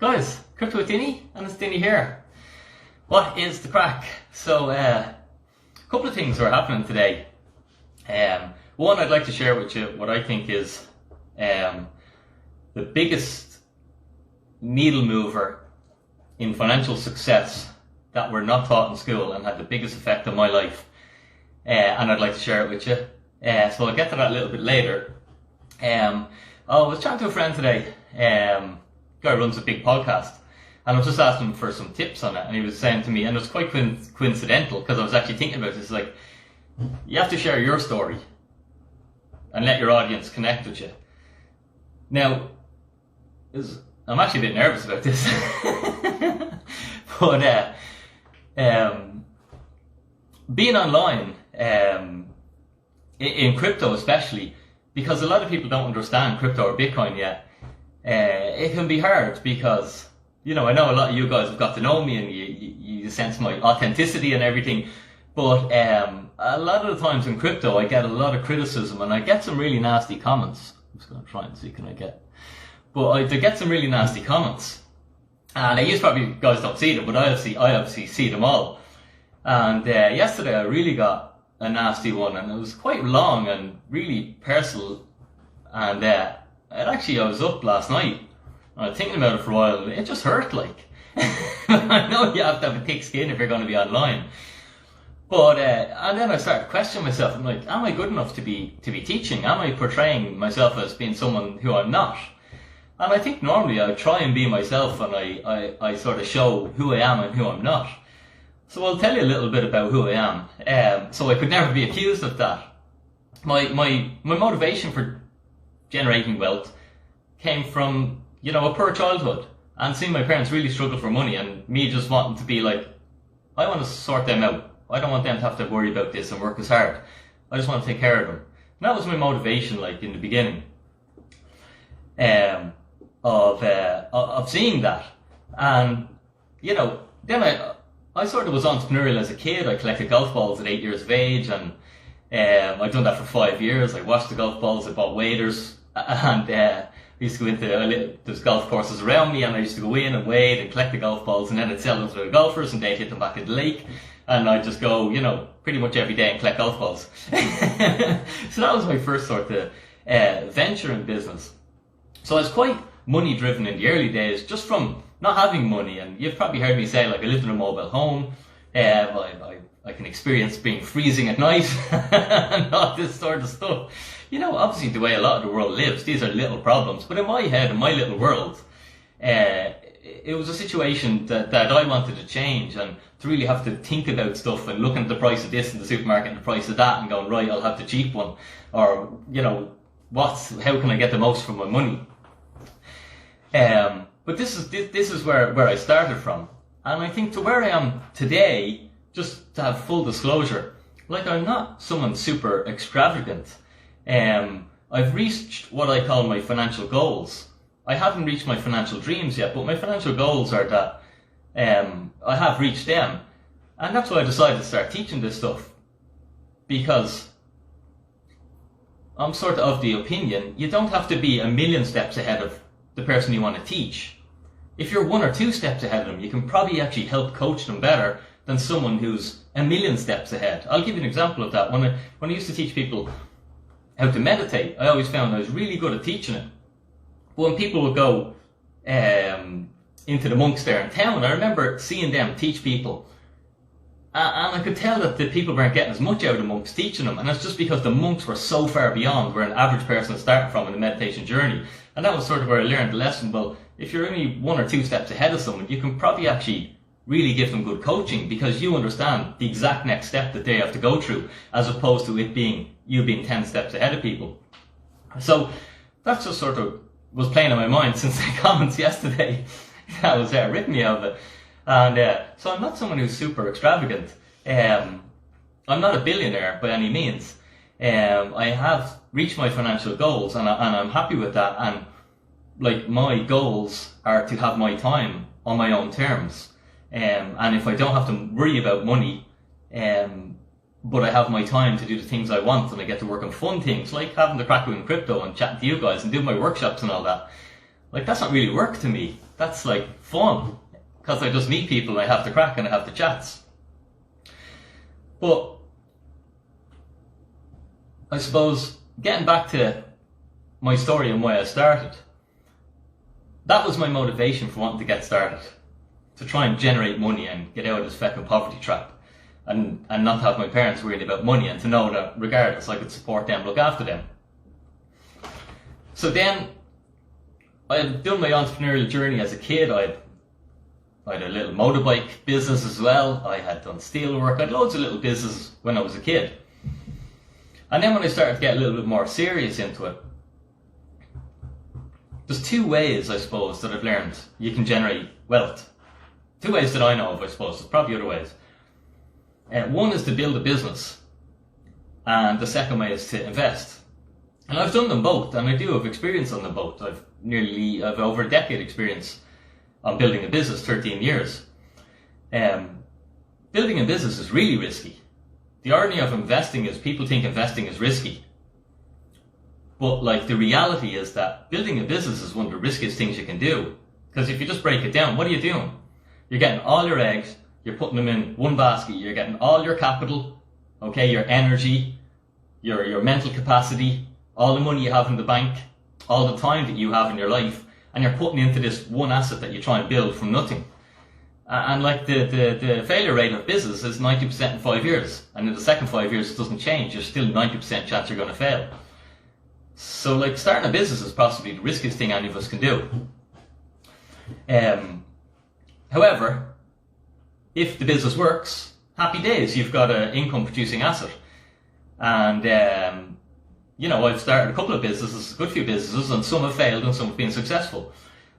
Guys, Crypto With Dinny, and it's Dinny here. What is the crack? So, a couple of things are happening today. One, I'd like to share with you what I think is the biggest needle mover in financial success that we're not taught in school and had the biggest effect on my life. And I'd like to share it with you. So I'll get to that a little bit later. I was chatting to a friend today. Guy runs a big podcast, and I was just asking him for some tips on it, and he was saying to me, and it was quite coincidental because I was actually thinking about this, like, you have to share your story and let your audience connect with you. Now, I'm actually a bit nervous about this, but being online, in crypto especially, because a lot of people don't understand crypto or Bitcoin yet, it can be hard because, I know a lot of you guys have got to know me and you sense my authenticity and everything, but a lot of the times in crypto I get a lot of criticism and I get some really nasty comments. I'm just going to try and see, I get some really nasty comments, and you probably guys don't see them, but I obviously see them all. And yesterday I really got a nasty one, and it was quite long and really personal, and I was up last night, and I was thinking about it for a while, and it just hurt, like. I know you have to have a thick skin if you're going to be online. But, and then I started questioning myself. I'm like, am I good enough to be teaching? Am I portraying myself as being someone who I'm not? And I think normally I try and be myself, and I sort of show who I am and who I'm not. So I'll tell you a little bit about who I am. So I could never be accused of that. My motivation for generating wealth came from, a poor childhood, and seeing my parents really struggle for money, and me just wanting to be like, I want to sort them out. I don't want them to have to worry about this and work as hard. I just want to take care of them. And that was my motivation, like, in the beginning, of seeing that. And, then I sort of was entrepreneurial as a kid. I collected golf balls at 8 years of age, and I'd done that for 5 years. I washed the golf balls, I bought waders, and I used to go into, there's golf courses around me, and I used to go in and wade and collect the golf balls, and then I'd sell them to the golfers, and they'd hit them back in the lake, and I'd just go, pretty much every day and collect golf balls. So that was my first sort of venture in business. So I was quite money driven in the early days, just from not having money. And you've probably heard me say, like, I lived in a mobile home. I can experience being freezing at night and all this sort of stuff. Obviously the way a lot of the world lives, these are little problems. But in my head, in my little world, it was a situation that I wanted to change, and to really have to think about stuff and looking at the price of this in the supermarket and the price of that and going, right, I'll have the cheap one. Or, how can I get the most from my money? But this is where I started from. And I think to where I am today, just to have full disclosure, like, I'm not someone super extravagant. I've reached what I call my financial goals. I haven't reached my financial dreams yet, but my financial goals are that I have reached them. And that's why I decided to start teaching this stuff. Because I'm sort of the opinion, you don't have to be a million steps ahead of the person you want to teach. If you're 1 or 2 steps ahead of them, you can probably actually help coach them better than someone who's a million steps ahead. I'll give you an example of that. When I used to teach people how to meditate, I always found I was really good at teaching it. But when people would go into the monks there in town, I remember seeing them teach people. And I could tell that the people weren't getting as much out of the monks teaching them. And that's just because the monks were so far beyond where an average person is starting from in the meditation journey. And that was sort of where I learned the lesson. Well, if you're only 1 or 2 steps ahead of someone, you can probably actually really give them good coaching, because you understand the exact next step that they have to go through, as opposed to it being you being 10 steps ahead of people. So that's just sort of was playing in my mind since the comments yesterday that was ripping me out of it. And so I'm not someone who's super extravagant. I'm not a billionaire by any means. I have reached my financial goals, and I'm happy with that. And like, my goals are to have my time on my own terms. And if I don't have to worry about money, but I have my time to do the things I want, and I get to work on fun things like having the crack in crypto and chatting to you guys and doing my workshops and all that. Like, that's not really work to me. That's like fun, because I just meet people and I have the crack and I have the chats. But I suppose getting back to my story and why I started, that was my motivation for wanting to get started, to try and generate money and get out of this fucking poverty trap, and not have my parents worrying about money, and to know that regardless I could support them, look after them. So then I had done my entrepreneurial journey as a kid. I had a little motorbike business as well. I had done steel work. I had loads of little businesses when I was a kid. And then when I started to get a little bit more serious into it, there's two ways, I suppose, that I've learned you can generate wealth. Two ways that I know of, I suppose. There's probably other ways. One is to build a business, and the second way is to invest. And I've done them both, and I do have experience on them both. I've over a decade experience on building a business, 13 years. Building a business is really risky. The irony of investing is people think investing is risky. But like, the reality is that building a business is one of the riskiest things you can do. Because if you just break it down, what are you doing? You're getting all your eggs, you're putting them in one basket, you're getting all your capital, okay, your energy, your mental capacity, all the money you have in the bank, all the time that you have in your life, and you're putting into this one asset that you try and build from nothing. And like, the failure rate of business is 90% in 5 years, and in the second 5 years it doesn't change. There's still 90% chance you're going to fail. So like, starting a business is possibly the riskiest thing any of us can do. However, if the business works, happy days, you've got an income producing asset. And you know, I've started a couple of businesses, a good few businesses, and some have failed and some have been successful.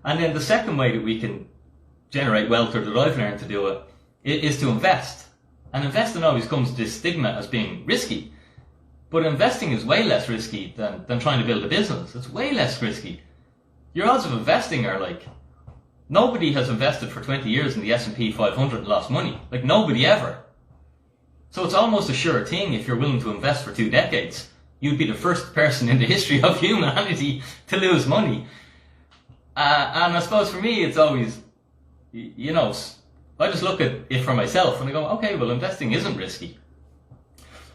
And then the second way that we can generate wealth, or that I've learned to do it, is to invest. And investing always comes with this stigma as being risky. But investing is way less risky than trying to build a business. It's way less risky. Your odds of investing are like, nobody has invested for 20 years in the S&P 500 and lost money. Like, nobody ever. So it's almost a sure thing if you're willing to invest for 2 decades. You'd be the first person in the history of humanity to lose money. And I suppose for me, it's always, you know, I just look at it for myself and I go, okay, well, investing isn't risky.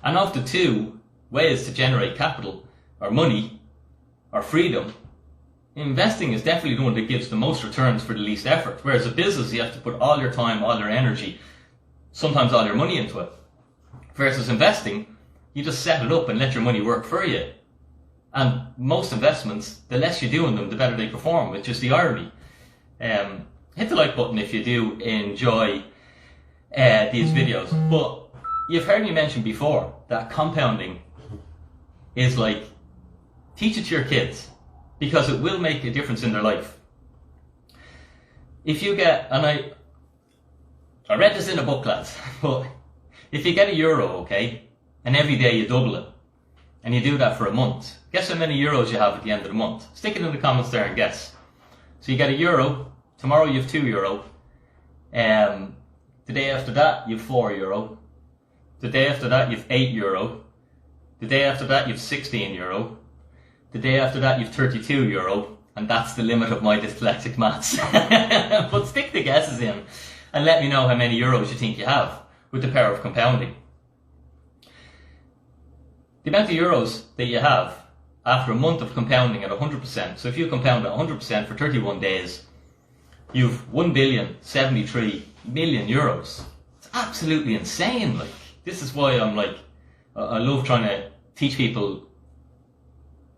And of the two ways to generate capital, or money, or freedom, investing is definitely the one that gives the most returns for the least effort. Whereas a business, you have to put all your time, all your energy, sometimes all your money into it. Versus investing, you just set it up and let your money work for you. And most investments, the less you do in them, the better they perform, which is the irony. Hit the like button if you do enjoy these videos. But you've heard me mention before that compounding is like, teach it to your kids, because it will make a difference in their life. If you get, and I read this in a book, lads, but if you get €1, okay, and every day you double it, and you do that for a month, guess how many euros you have at the end of the month? Stick it in the comments there and guess. So you get €1, tomorrow you have €2, the day after that you have €4, the day after that you have €8, the day after that you have €16, the day after that you have €32, and that's the limit of my dyslexic maths. But stick the guesses in and let me know how many euros you think you have with the power of compounding. The amount of euros that you have after a month of compounding at 100%, so if you compound at 100% for 31 days, you've 1,073,000,000 euros. It's absolutely insane. Like, this is why I'm like, I love trying to teach people,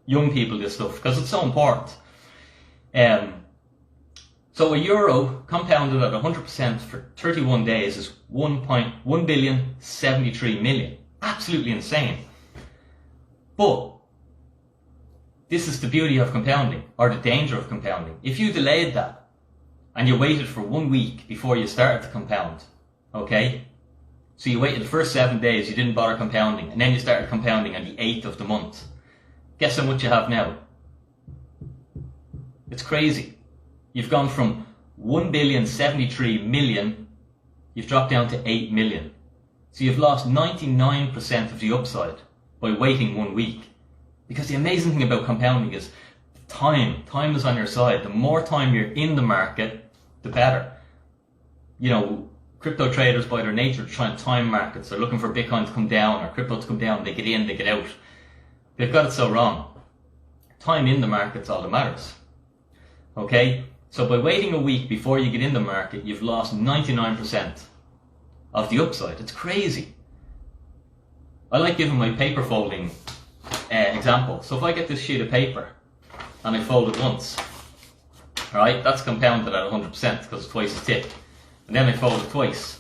young people, this stuff, because it's so important. So €1 compounded at 100% for 31 days is 1,073,000,000. Absolutely insane. But this is the beauty of compounding, or the danger of compounding. If you delayed that and you waited for 1 week before you started to compound, okay? So you waited the first 7 days, you didn't bother compounding, and then you started compounding on the 8th of the month. Guess how much you have now? It's crazy. You've gone from 1,073,000,000, you've dropped down to 8 million. So you've lost 99% of the upside by waiting 1 week. Because the amazing thing about compounding is Time is on your side. The more time you're in the market, the better. You know, crypto traders by their nature try and time markets. They're looking for Bitcoin to come down or crypto to come down. They get in, they get out. They've got it so wrong. Time in the market's all that matters. Okay? So by waiting a week before you get in the market, you've lost 99% of the upside. It's crazy. I like giving my paper folding example. So if I get this sheet of paper and I fold it once, alright, that's compounded at 100% because it's twice as thick. And then I fold it twice,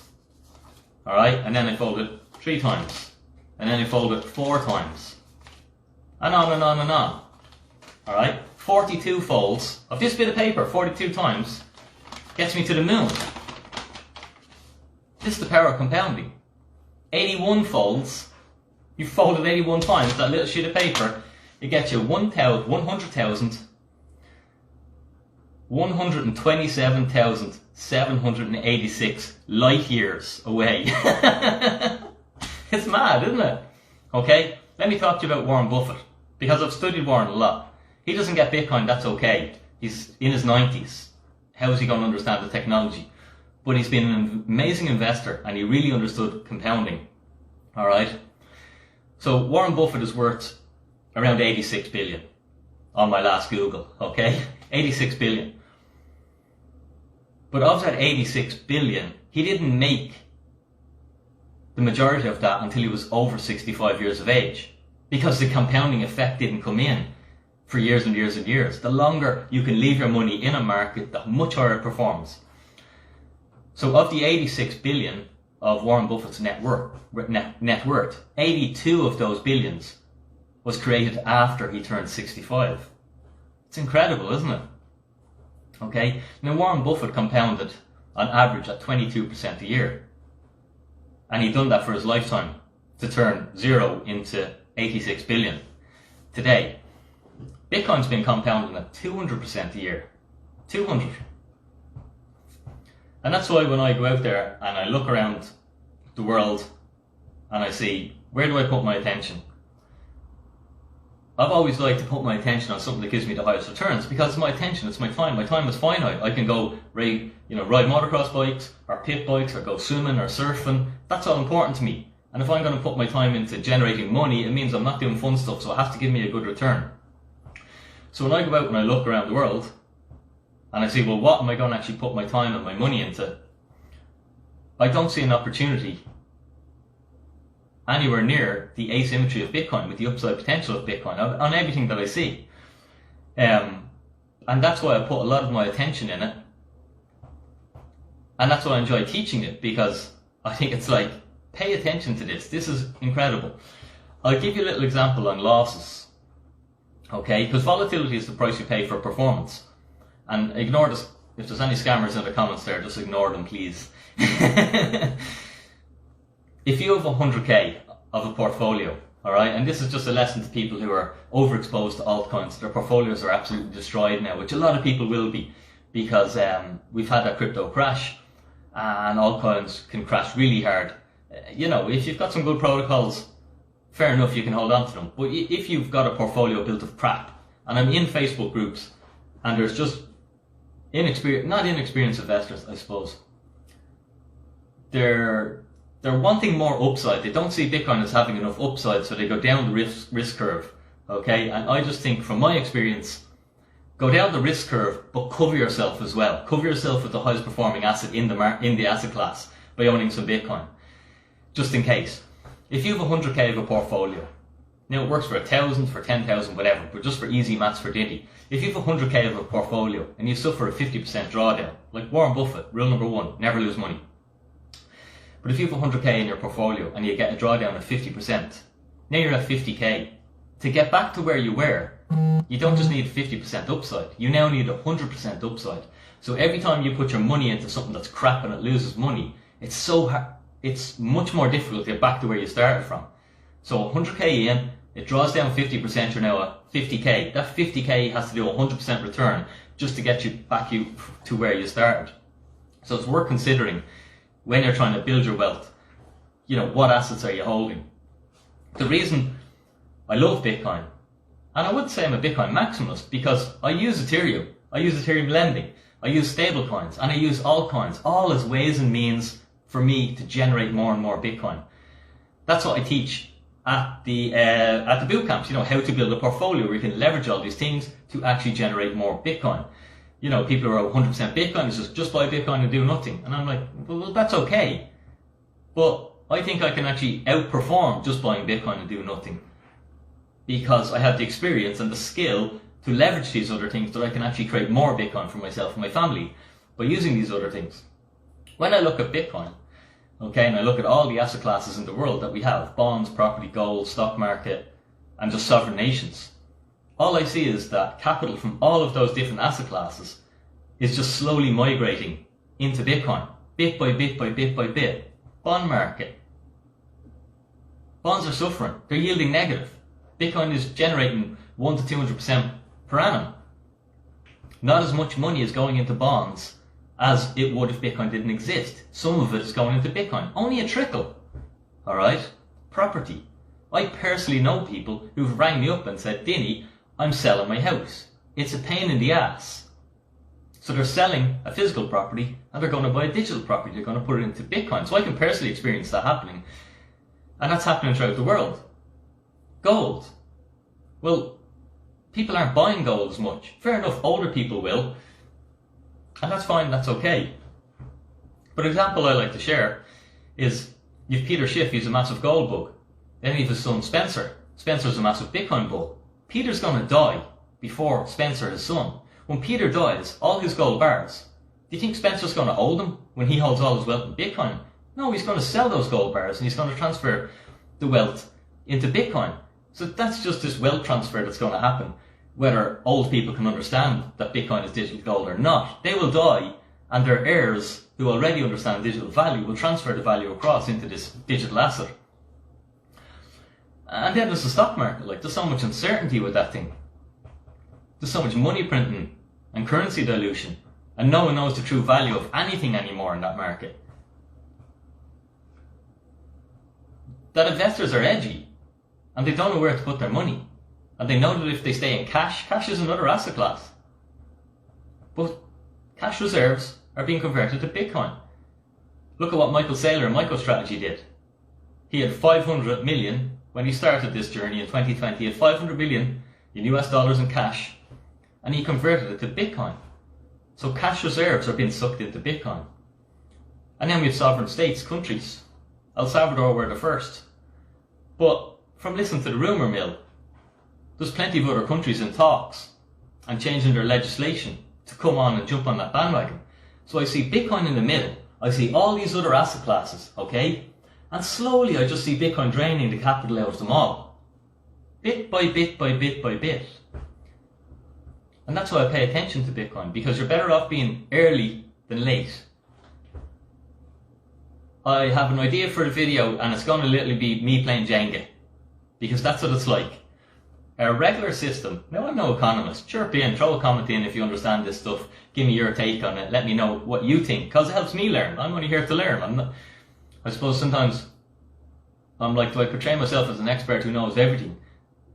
alright, and then I fold it 3 times, and then I fold it 4 times, and on and on and on, alright. 42 folds of this bit of paper 42 times gets me to the moon. This is the power of compounding. 81 folds, you fold it 81 times, that little sheet of paper, it gets you 127,786 light years away. It's mad, isn't it? Okay, let me talk to you about Warren Buffett, because I've studied Warren a lot. He doesn't get Bitcoin, that's okay. He's in his 90s. How is he going to understand the technology? But he's been an amazing investor and he really understood compounding. Alright? So Warren Buffett is worth around 86 billion on my last Google, okay? 86 billion. But of that 86 billion, he didn't make the majority of that until he was over 65 years of age, because the compounding effect didn't come in for years and years and years. The longer you can leave your money in a market, the much higher it performs. So of the 86 billion of Warren Buffett's net worth, 82 of those billions was created after he turned 65. It's incredible, isn't it? Okay, now Warren Buffett compounded on average at 22% a year. And he'd done that for his lifetime to turn 0 into 86 billion. Today, Bitcoin's been compounding at 200% a year. 200. And that's why when I go out there and I look around the world and I see, where do I put my attention? I've always liked to put my attention on something that gives me the highest returns, because it's my attention, it's my time. My time is finite. I can go ride motocross bikes or pit bikes or go swimming or surfing. That's all important to me. And if I'm going to put my time into generating money, it means I'm not doing fun stuff, so it has to give me a good return. So when I go out and I look around the world and I see, well, what am I going to actually put my time and my money into? I don't see an opportunity anywhere near the asymmetry of Bitcoin, with the upside potential of Bitcoin on everything that I see. And that's why I put a lot of my attention in it. And that's why I enjoy teaching it, because I think it's like, pay attention to this. This is incredible. I'll give you a little example on losses. Okay, because volatility is the price you pay for performance. And ignore this, if there's any scammers in the comments there, just ignore them, please. If you have 100k of a portfolio, alright, and this is just a lesson to people who are overexposed to altcoins, their portfolios are absolutely destroyed now, which a lot of people will be, because we've had that crypto crash, and altcoins can crash really hard. If you've got some good protocols, fair enough, you can hold on to them. But if you've got a portfolio built of crap, and I'm in Facebook groups, and there's just not inexperienced investors, I suppose. They're wanting more upside. They don't see Bitcoin as having enough upside, so they go down the risk curve. Okay, and I just think, from my experience, go down the risk curve, but cover yourself as well. Cover yourself with the highest performing asset in the asset class by owning some Bitcoin, just in case. If you have 100k of a portfolio, now it works for 1,000, for 10,000, whatever, but just for easy maths for Dinny. If you have 100k of a portfolio and you suffer a 50% drawdown, like Warren Buffett, rule number 1, never lose money. But if you have 100k in your portfolio and you get a drawdown of 50%, now you're at 50k. To get back to where you were, you don't just need 50% upside, you now need 100% upside. So every time you put your money into something that's crap and it loses money, it's so hard. It's much more difficult to get back to where you started from. So 100k in, it draws down 50%, you're now at 50k. That 50k has to do a 100% return just to get you back to where you started. So it's worth considering when you're trying to build your wealth. What assets are you holding? The reason I love Bitcoin And I would say I'm a Bitcoin maximalist because I use Ethereum. I use Ethereum lending. I use stable coins and I use altcoins, all as ways and means for me to generate more and more Bitcoin. That's what I teach at the boot camps, how to build a portfolio where you can leverage all these things to actually generate more Bitcoin. People who are 100% Bitcoin, it's just buy Bitcoin and do nothing. And I'm like, well, that's okay. But I think I can actually outperform just buying Bitcoin and do nothing. Because I have the experience and the skill to leverage these other things that I can actually create more Bitcoin for myself and my family by using these other things. When I look at Bitcoin, okay, and I look at all the asset classes in the world that we have, bonds, property, gold, stock market, and just sovereign nations, all I see is that capital from all of those different asset classes is just slowly migrating into Bitcoin, bit by bit by bit by bit. Bond market. Bonds are suffering. They're yielding negative. Bitcoin is generating 1 to 200% per annum. Not as much money is going into bonds as it would if Bitcoin didn't exist. Some of it is going into Bitcoin. Only a trickle. Alright? Property. I personally know people who've rang me up and said, Dinny, I'm selling my house. It's a pain in the ass. So they're selling a physical property and they're going to buy a digital property. They're going to put it into Bitcoin. So I can personally experience that happening. And that's happening throughout the world. Gold. Well, people aren't buying gold as much. Fair enough, older people will. And that's fine, that's okay. But an example I like to share is you've Peter Schiff, he's a massive gold bug. Then you have his son Spencer. Spencer's a massive Bitcoin bull. Peter's going to die before Spencer, his son. When Peter dies, all his gold bars, do you think Spencer's going to hold them when he holds all his wealth in Bitcoin? No, he's going to sell those gold bars and he's going to transfer the wealth into Bitcoin. So that's just this wealth transfer that's going to happen. Whether old people can understand that Bitcoin is digital gold or not, they will die and their heirs who already understand digital value will transfer the value across into this digital asset. And then there's the stock market. There's so much uncertainty with that thing. There's so much money printing and currency dilution, and no one knows the true value of anything anymore in that market. That investors are edgy and they don't know where to put their money. And they know that if they stay in cash, cash is another asset class. But cash reserves are being converted to Bitcoin. Look at what Michael Saylor and MicroStrategy did. He had 500 million when he started this journey in 2020. He had 500 million in US dollars in cash and he converted it to Bitcoin. So cash reserves are being sucked into Bitcoin. And then we have sovereign states, countries. El Salvador were the first. But from listening to the rumour mill, there's plenty of other countries in talks and changing their legislation to come on and jump on that bandwagon. So I see Bitcoin in the middle. I see all these other asset classes, okay? And slowly I just see Bitcoin draining the capital out of them all. Bit by bit by bit by bit. And that's why I pay attention to Bitcoin, because you're better off being early than late. I have an idea for the video and it's going to literally be me playing Jenga, because that's what it's like. A regular system, now I'm no economist, chirp in, throw a comment in if you understand this stuff, give me your take on it, let me know what you think, because it helps me learn. I'm only here to learn. I suppose sometimes I'm like, do I portray myself as an expert who knows everything?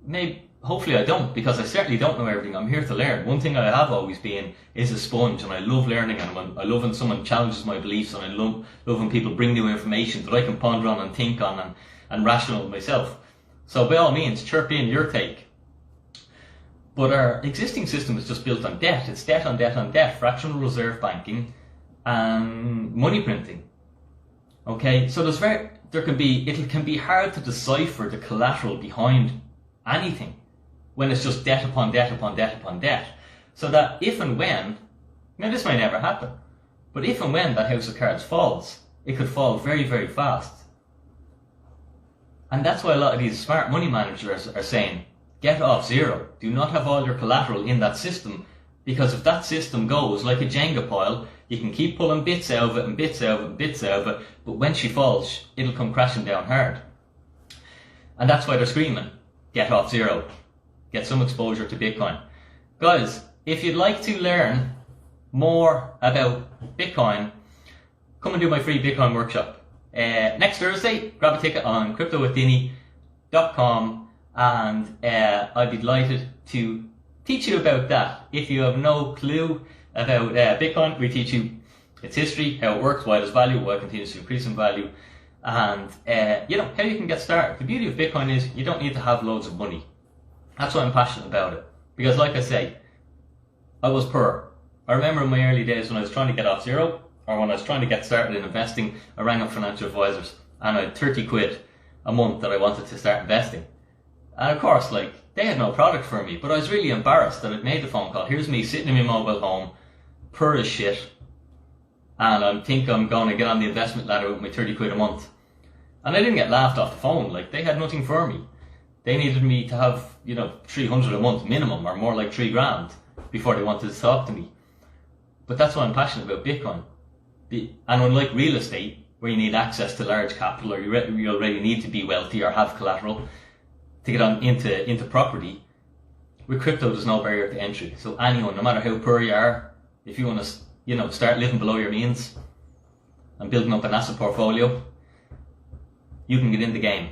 Maybe, hopefully I don't, because I certainly don't know everything. I'm here to learn. One thing I have always been is a sponge, and I love learning, and I love when someone challenges my beliefs, and I love when people bring new information that I can ponder on and think on and rational myself. So by all means, chirp in your take. But our existing system is just built on debt. It's debt on debt on debt, fractional reserve banking and money printing. Okay, so it can be hard to decipher the collateral behind anything when it's just debt upon debt upon debt upon debt. So that if and when, now this may never happen, but if and when that house of cards falls, it could fall very, very fast. And that's why a lot of these smart money managers are saying, get off zero. Do not have all your collateral in that system, because if that system goes like a Jenga pile, you can keep pulling bits out of it and bits out of it and bits out of it, but when she falls, it'll come crashing down hard. And that's why they're screaming, get off zero. Get some exposure to Bitcoin. Guys, if you'd like to learn more about Bitcoin, come and do my free Bitcoin workshop. Next Thursday, grab a ticket on cryptowithdinny.com. and I'd be delighted to teach you about that. If you have no clue about Bitcoin, we teach you its history, how it works, why it has value, why it continues to increase in value, and how you can get started. The beauty of Bitcoin is you don't need to have loads of money. That's why I'm passionate about it. Because like I say, I was poor. I remember in my early days when I was trying to get off zero, or when I was trying to get started in investing, I rang up financial advisors and I had 30 quid a month that I wanted to start investing. And of course, they had no product for me, but I was really embarrassed that I'd made the phone call. Here's me sitting in my mobile home, poor as shit, and I think I'm going to get on the investment ladder with my 30 quid a month. And I didn't get laughed off the phone. They had nothing for me. They needed me to have, 300 a month minimum, or more like 3 grand, before they wanted to talk to me. But that's why I'm passionate about Bitcoin. And unlike real estate, where you need access to large capital, or you already need to be wealthy or have collateral to get on into property, with crypto there's no barrier to entry. So anyone, no matter how poor you are, if you want to start living below your means and building up an asset portfolio, you can get in the game.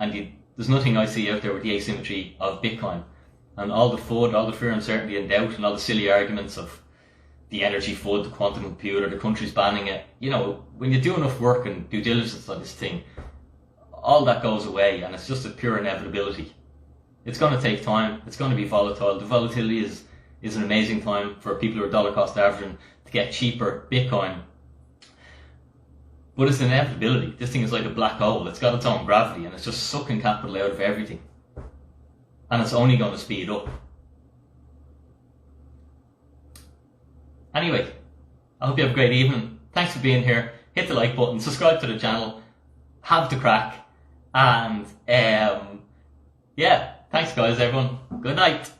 And there's nothing I see out there with the asymmetry of Bitcoin and all the FUD, all the fear, uncertainty and doubt, and all the silly arguments of the energy FUD, the quantum computer, the country's banning it. When you do enough work and due diligence on this thing, all that goes away, and it's just a pure inevitability. It's going to take time. It's going to be volatile. The volatility is an amazing time for people who are dollar cost averaging to get cheaper Bitcoin. But it's an inevitability. This thing is like a black hole. It's got its own gravity, and it's just sucking capital out of everything. And it's only going to speed up. Anyway, I hope you have a great evening. Thanks for being here. Hit the like button, subscribe to the channel, have the crack, and thanks guys everyone. Good night.